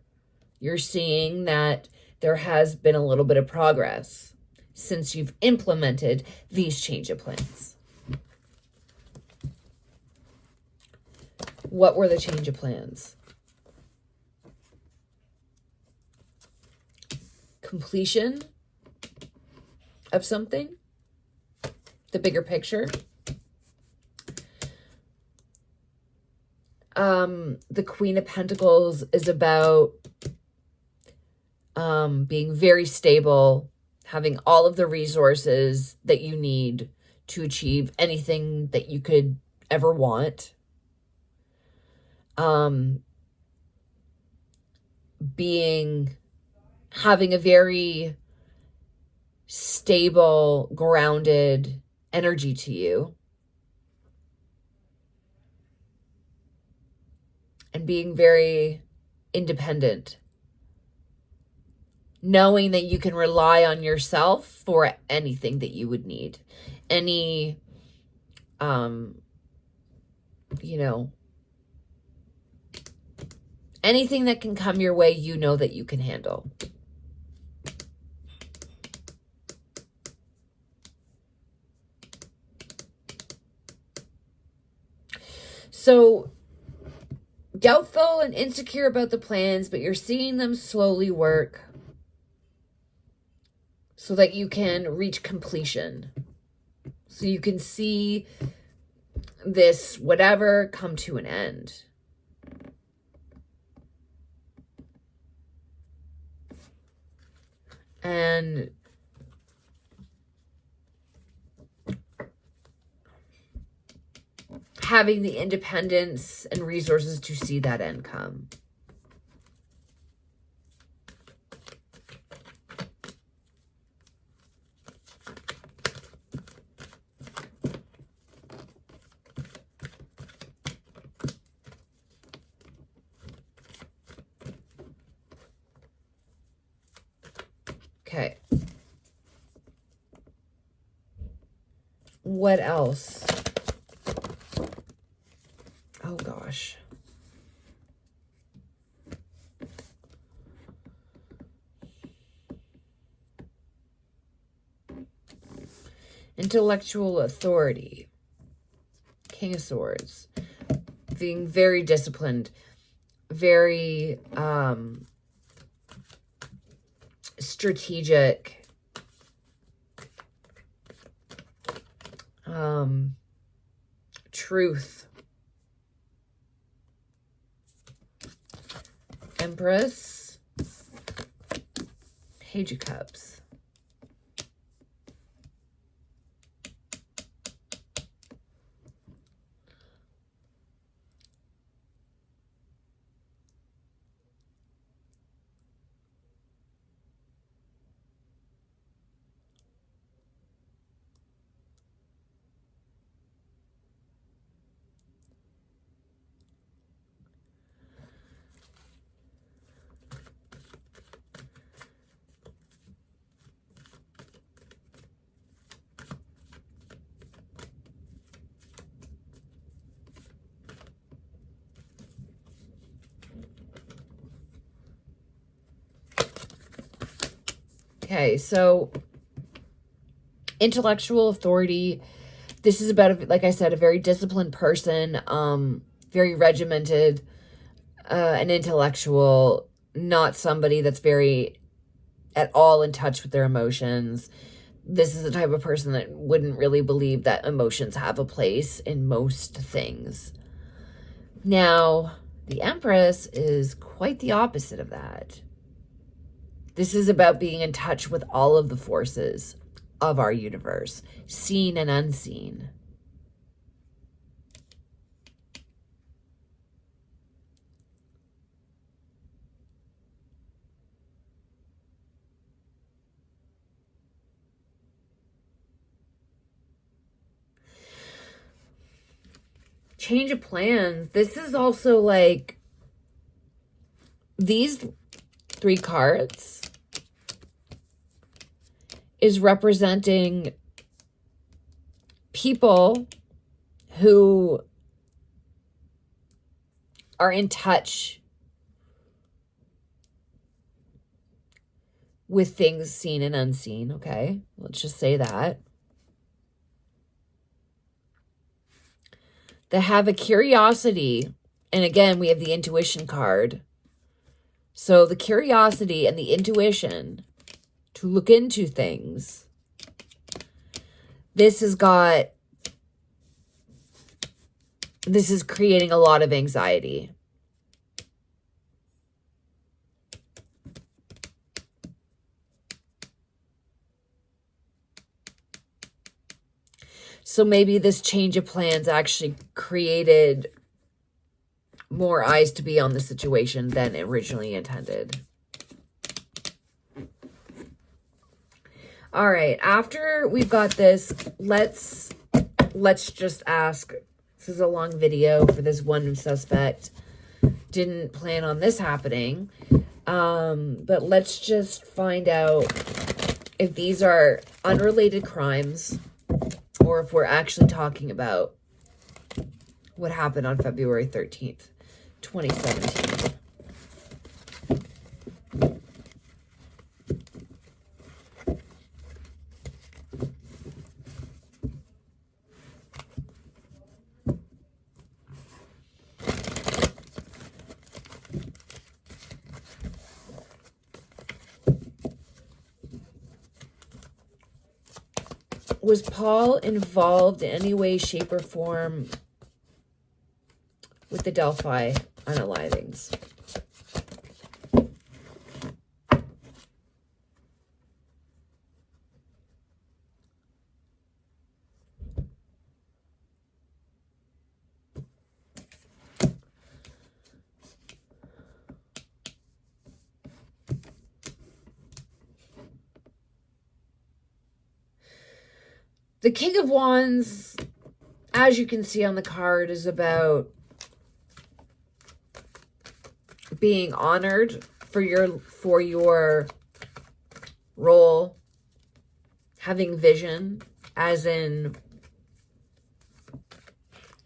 [SPEAKER 1] you're seeing that there has been a little bit of progress since you've implemented these change of plans. What were the change of plans? Completion of something, the bigger picture. The Queen of Pentacles is about being very stable, having all of the resources that you need to achieve anything that you could ever want. Having a very stable, grounded energy to you. And being very independent. Knowing that you can rely on yourself for anything that you would need. Any, anything that can come your way, you know that you can handle. So, doubtful and insecure about the plans, but you're seeing them slowly work so that you can reach completion. So you can see this whatever come to an end. And having the independence and resources to see that end come. Okay. What else? Oh gosh. Intellectual authority. King of Swords. Being very disciplined. Very strategic. Truth. Empress. Page of Cups. Okay, so intellectual authority. This is about, like I said, a very disciplined person, very regimented, an intellectual, not somebody that's very at all in touch with their emotions. This is the type of person that wouldn't really believe that emotions have a place in most things. Now, the Empress is quite the opposite of that. This is about being in touch with all of the forces of our universe, seen and unseen. change of plans. This is also like these 3 cards is representing people who are in touch with things seen and unseen, okay? Let's just say that. They have a curiosity, and again, we have the intuition card. So the curiosity and the intuition to look into things. This is creating a lot of anxiety. So maybe this change of plans actually created more eyes to be on the situation than originally intended. All right, after we've got this, let's just ask. This is a long video for this one suspect. Didn't plan on this happening. But let's just find out if these are unrelated crimes or if we're actually talking about what happened on February 13th, 2017. Was Paul involved in any way, shape, or form with the Delphi unalivings? The King of Wands, as you can see on the card, is about being honored for your role, having vision, as in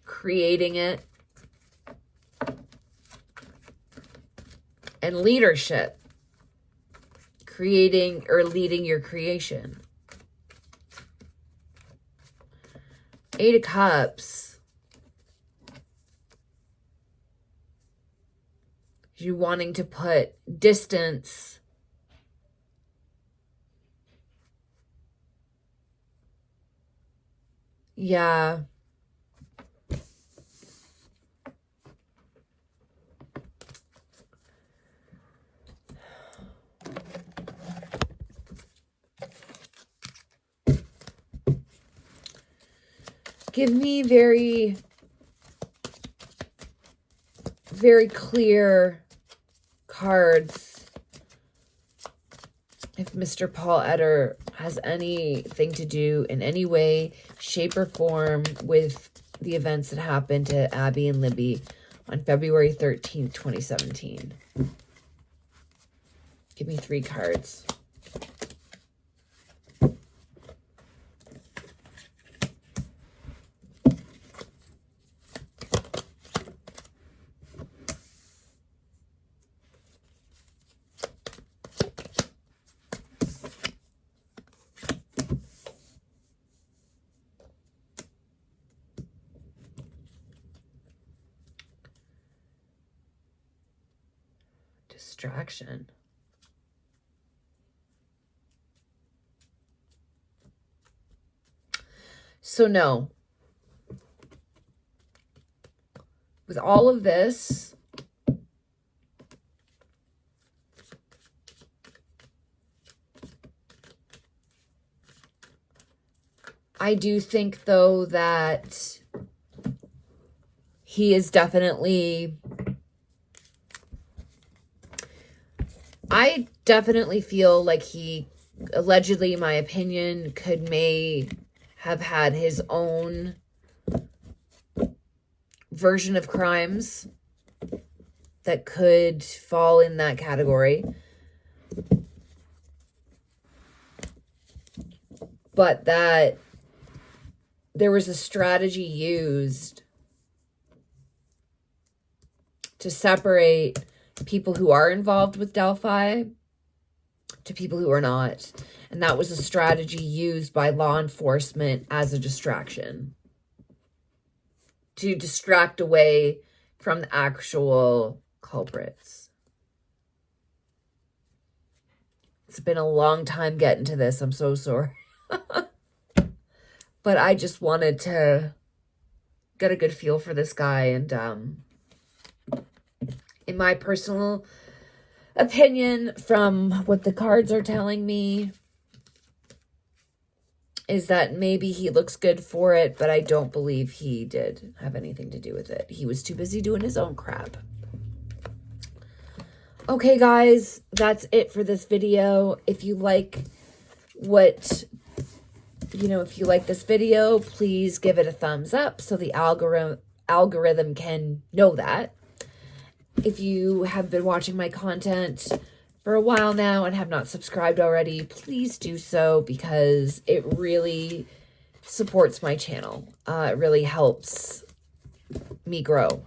[SPEAKER 1] creating it, and leadership, creating or leading your creation. 8 of Cups. You wanting to put distance yeah. Give me very, very clear cards if Mr. Paul Etter has anything to do in any way, shape, or form with the events that happened to Abby and Libby on February 13th, 2017. Give me 3 cards. Distraction. So no. With all of this, I do think, though, that he is definitely... I definitely feel like he, allegedly, in my opinion, may have had his own version of crimes that could fall in that category. But that there was a strategy used to separate people who are involved with Delphi to people who are not. And that was a strategy used by law enforcement as a distraction, to distract away from the actual culprits. It's been a long time getting to this. I'm so sorry. But I just wanted to get a good feel for this guy. And in my personal opinion, from what the cards are telling me, is that maybe he looks good for it, but I don't believe he did have anything to do with it. He was too busy doing his own crap. Okay, guys, that's it for this video. If you like if you like this video, please give it a thumbs up so the algorithm can know that. If you have been watching my content for a while now and have not subscribed already, please do so, because it really supports my channel. It really helps me grow.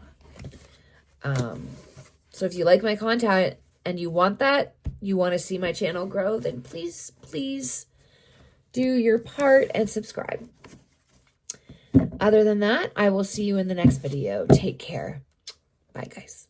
[SPEAKER 1] So if you like my content and you want to see my channel grow, then please do your part and subscribe. Other than that, I will see you in the next video. Take care. Bye, guys.